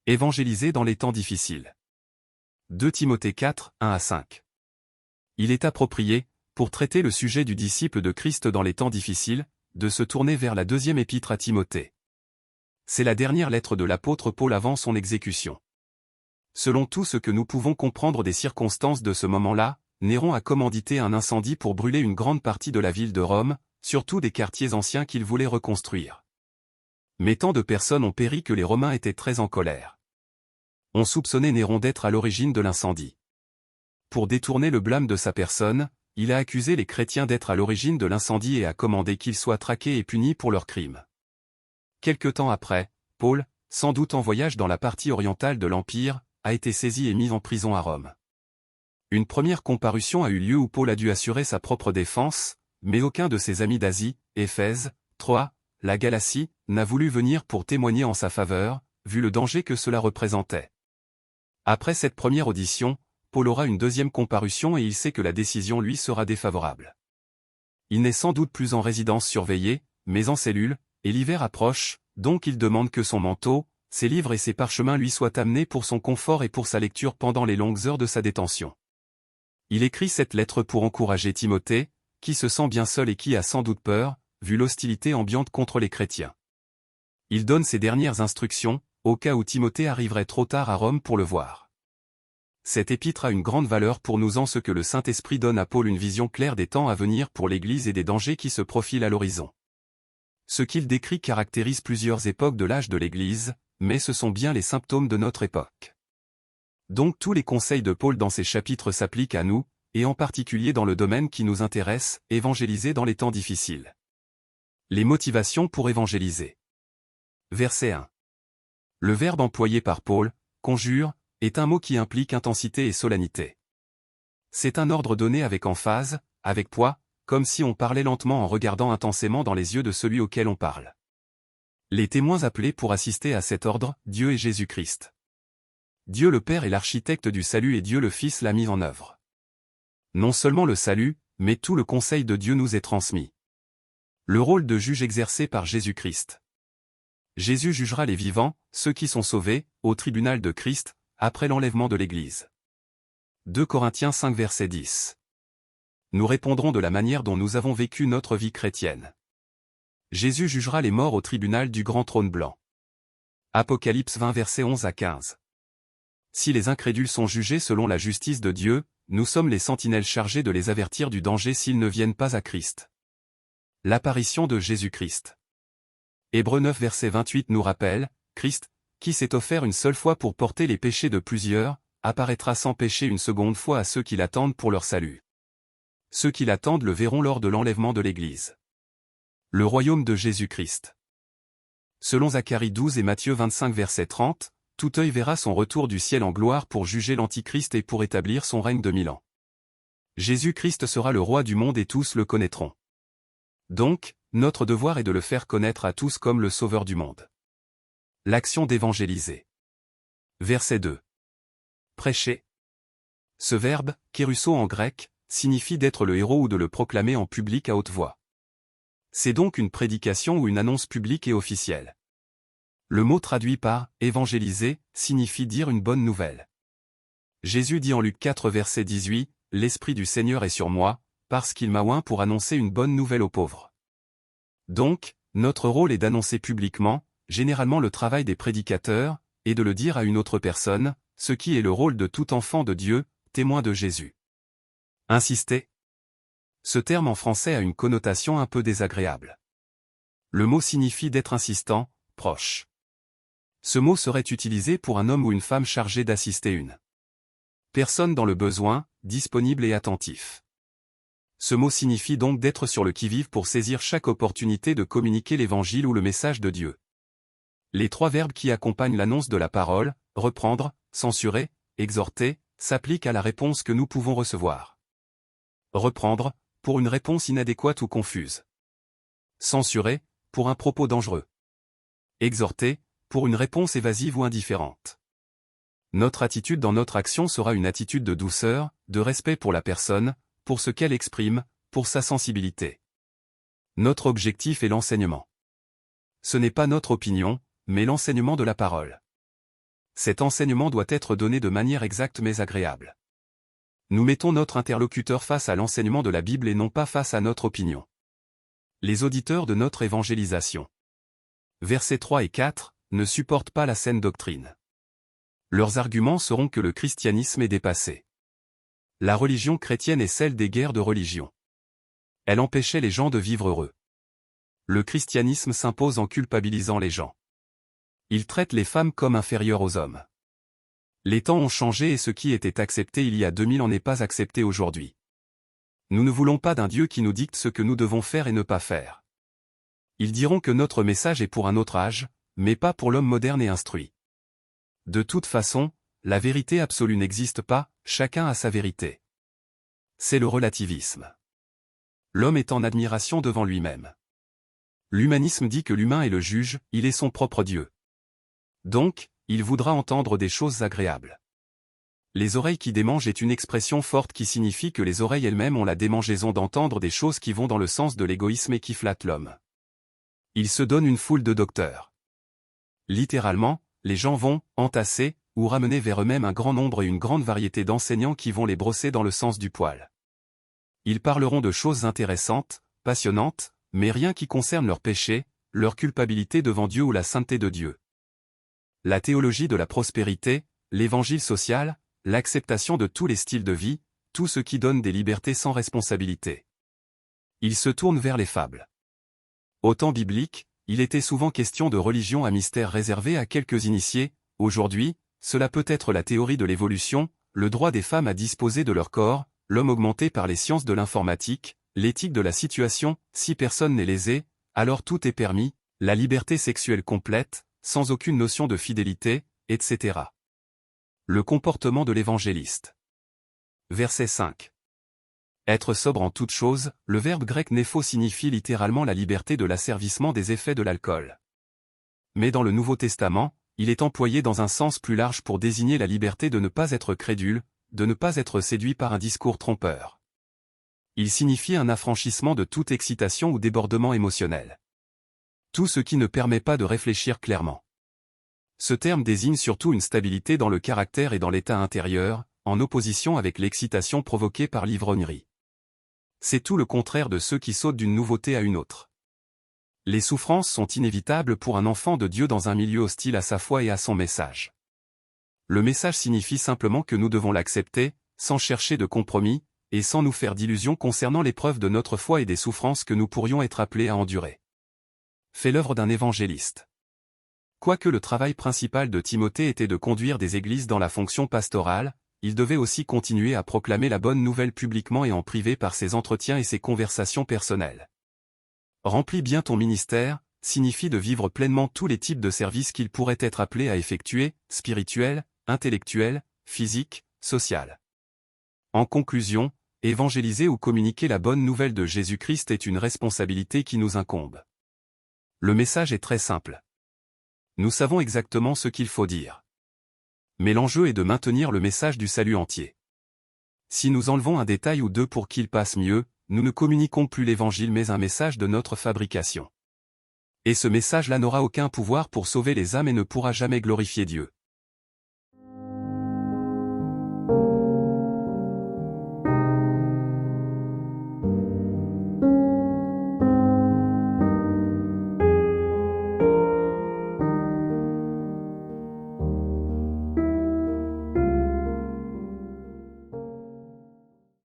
Évangéliser dans les temps difficiles. 2 Timothée 4, 1-5. Il est approprié, pour traiter le sujet du disciple de Christ dans les temps difficiles, de se tourner vers la deuxième épître à Timothée. C'est la dernière lettre de l'apôtre Paul avant son exécution. Selon tout ce que nous pouvons comprendre des circonstances de ce moment-là, Néron a commandité un incendie pour brûler une grande partie de la ville de Rome, surtout des quartiers anciens qu'il voulait reconstruire. Mais tant de personnes ont péri que les Romains étaient très en colère. On soupçonnait Néron d'être à l'origine de l'incendie. Pour détourner le blâme de sa personne, il a accusé les chrétiens d'être à l'origine de l'incendie et a commandé qu'ils soient traqués et punis pour leurs crimes. Quelque temps après, Paul, sans doute en voyage dans la partie orientale de l'Empire, a été saisi et mis en prison à Rome. Une première comparution a eu lieu où Paul a dû assurer sa propre défense, mais aucun de ses amis d'Asie, Éphèse, Troie, la Galatie, n'a voulu venir pour témoigner en sa faveur, vu le danger que cela représentait. Après cette première audition, Paul aura une deuxième comparution et il sait que la décision lui sera défavorable. Il n'est sans doute plus en résidence surveillée, mais en cellule, et l'hiver approche, donc il demande que son manteau, ses livres et ses parchemins lui soient amenés pour son confort et pour sa lecture pendant les longues heures de sa détention. Il écrit cette lettre pour encourager Timothée, qui se sent bien seul et qui a sans doute peur, vu l'hostilité ambiante contre les chrétiens. Il donne ses dernières instructions, au cas où Timothée arriverait trop tard à Rome pour le voir. Cette épître a une grande valeur pour nous en ce que le Saint-Esprit donne à Paul une vision claire des temps à venir pour l'Église et des dangers qui se profilent à l'horizon. Ce qu'il décrit caractérise plusieurs époques de l'âge de l'Église, mais ce sont bien les symptômes de notre époque. Donc tous les conseils de Paul dans ces chapitres s'appliquent à nous, et en particulier dans le domaine qui nous intéresse, évangéliser dans les temps difficiles. Les motivations pour évangéliser. Verset 1. Le verbe employé par Paul, conjure, est un mot qui implique intensité et solennité. C'est un ordre donné avec emphase, avec poids, comme si on parlait lentement en regardant intensément dans les yeux de celui auquel on parle. Les témoins appelés pour assister à cet ordre, Dieu et Jésus-Christ. Dieu le Père est l'architecte du salut et Dieu le Fils l'a mis en œuvre. Non seulement le salut, mais tout le conseil de Dieu nous est transmis. Le rôle de juge exercé par Jésus-Christ. Jésus jugera les vivants, ceux qui sont sauvés, au tribunal de Christ, après l'enlèvement de l'Église. 2 Corinthiens 5 verset 10. Nous répondrons de la manière dont nous avons vécu notre vie chrétienne. Jésus jugera les morts au tribunal du grand trône blanc. Apocalypse 20 verset 11 à 15. Si les incrédules sont jugés selon la justice de Dieu, nous sommes les sentinelles chargées de les avertir du danger s'ils ne viennent pas à Christ. L'apparition de Jésus-Christ. Hébreux 9 verset 28 nous rappelle, Christ, qui s'est offert une seule fois pour porter les péchés de plusieurs, apparaîtra sans péché une seconde fois à ceux qui l'attendent pour leur salut. Ceux qui l'attendent le verront lors de l'enlèvement de l'Église. Le royaume de Jésus-Christ. Selon Zacharie 12 et Matthieu 25 verset 30, tout œil verra son retour du ciel en gloire pour juger l'Antichrist et pour établir son règne de 1000 ans. Jésus-Christ sera le roi du monde et tous le connaîtront. Donc, notre devoir est de le faire connaître à tous comme le Sauveur du monde. L'action d'évangéliser. Verset 2. Prêcher. Ce verbe, kérusso en grec, signifie d'être le héros ou de le proclamer en public à haute voix. C'est donc une prédication ou une annonce publique et officielle. Le mot traduit par « évangéliser » signifie dire une bonne nouvelle. Jésus dit en Luc 4 verset 18, « L'Esprit du Seigneur est sur moi, parce qu'il m'a oint pour annoncer une bonne nouvelle aux pauvres. » Donc, notre rôle est d'annoncer publiquement, généralement le travail des prédicateurs, et de le dire à une autre personne, ce qui est le rôle de tout enfant de Dieu, témoin de Jésus. Insister. Ce terme en français a une connotation un peu désagréable. Le mot signifie d'être insistant, proche. Ce mot serait utilisé pour un homme ou une femme chargé d'assister une personne dans le besoin, disponible et attentif. Ce mot signifie donc d'être sur le qui-vive pour saisir chaque opportunité de communiquer l'évangile ou le message de Dieu. Les 3 verbes qui accompagnent l'annonce de la parole, reprendre, censurer, exhorter, s'appliquent à la réponse que nous pouvons recevoir. Reprendre, pour une réponse inadéquate ou confuse. Censurer, pour un propos dangereux. Exhorter, pour une réponse évasive ou indifférente. Notre attitude dans notre action sera une attitude de douceur, de respect pour la personne, pour ce qu'elle exprime, pour sa sensibilité. Notre objectif est l'enseignement. Ce n'est pas notre opinion, mais l'enseignement de la parole. Cet enseignement doit être donné de manière exacte mais agréable. Nous mettons notre interlocuteur face à l'enseignement de la Bible et non pas face à notre opinion. Les auditeurs de notre évangélisation. Versets 3 et 4, ne supportent pas la saine doctrine. Leurs arguments seront que le christianisme est dépassé. La religion chrétienne est celle des guerres de religion. Elle empêchait les gens de vivre heureux. Le christianisme s'impose en culpabilisant les gens. Il traite les femmes comme inférieures aux hommes. Les temps ont changé et ce qui était accepté il y a 2000 ans n'est pas accepté aujourd'hui. Nous ne voulons pas d'un Dieu qui nous dicte ce que nous devons faire et ne pas faire. Ils diront que notre message est pour un autre âge, mais pas pour l'homme moderne et instruit. De toute façon, la vérité absolue n'existe pas, chacun a sa vérité. C'est le relativisme. L'homme est en admiration devant lui-même. L'humanisme dit que l'humain est le juge, il est son propre Dieu. Donc, il voudra entendre des choses agréables. Les oreilles qui démangent est une expression forte qui signifie que les oreilles elles-mêmes ont la démangeaison d'entendre des choses qui vont dans le sens de l'égoïsme et qui flattent l'homme. Il se donne une foule de docteurs. Littéralement, les gens vont entasser ou ramener vers eux-mêmes un grand nombre et une grande variété d'enseignants qui vont les brosser dans le sens du poil. Ils parleront de choses intéressantes, passionnantes, mais rien qui concerne leur péché, leur culpabilité devant Dieu ou la sainteté de Dieu. La théologie de la prospérité, l'évangile social, l'acceptation de tous les styles de vie, tout ce qui donne des libertés sans responsabilité. Ils se tournent vers les fables. Au temps biblique, il était souvent question de religion à mystère réservé à quelques initiés. Aujourd'hui, cela peut être la théorie de l'évolution, le droit des femmes à disposer de leur corps, l'homme augmenté par les sciences de l'informatique, l'éthique de la situation, si personne n'est lésé, alors tout est permis, la liberté sexuelle complète, sans aucune notion de fidélité, etc. Le comportement de l'évangéliste. Verset 5. Être sobre en toute chose, le verbe grec népho signifie littéralement la liberté de l'asservissement des effets de l'alcool. Mais dans le Nouveau Testament, il est employé dans un sens plus large pour désigner la liberté de ne pas être crédule, de ne pas être séduit par un discours trompeur. Il signifie un affranchissement de toute excitation ou débordement émotionnel. Tout ce qui ne permet pas de réfléchir clairement. Ce terme désigne surtout une stabilité dans le caractère et dans l'état intérieur, en opposition avec l'excitation provoquée par l'ivrognerie. C'est tout le contraire de ceux qui sautent d'une nouveauté à une autre. Les souffrances sont inévitables pour un enfant de Dieu dans un milieu hostile à sa foi et à son message. Le message signifie simplement que nous devons l'accepter, sans chercher de compromis, et sans nous faire d'illusions concernant l'épreuve de notre foi et des souffrances que nous pourrions être appelés à endurer. Fait l'œuvre d'un évangéliste. Quoique le travail principal de Timothée était de conduire des églises dans la fonction pastorale, il devait aussi continuer à proclamer la bonne nouvelle publiquement et en privé par ses entretiens et ses conversations personnelles. Remplis bien ton ministère, signifie de vivre pleinement tous les types de services qu'il pourrait être appelé à effectuer, spirituel, intellectuel, physique, social. En conclusion, évangéliser ou communiquer la bonne nouvelle de Jésus-Christ est une responsabilité qui nous incombe. Le message est très simple. Nous savons exactement ce qu'il faut dire. Mais l'enjeu est de maintenir le message du salut entier. Si nous enlevons un détail ou deux pour qu'il passe mieux, nous ne communiquons plus l'évangile mais un message de notre fabrication. Et ce message-là n'aura aucun pouvoir pour sauver les âmes et ne pourra jamais glorifier Dieu.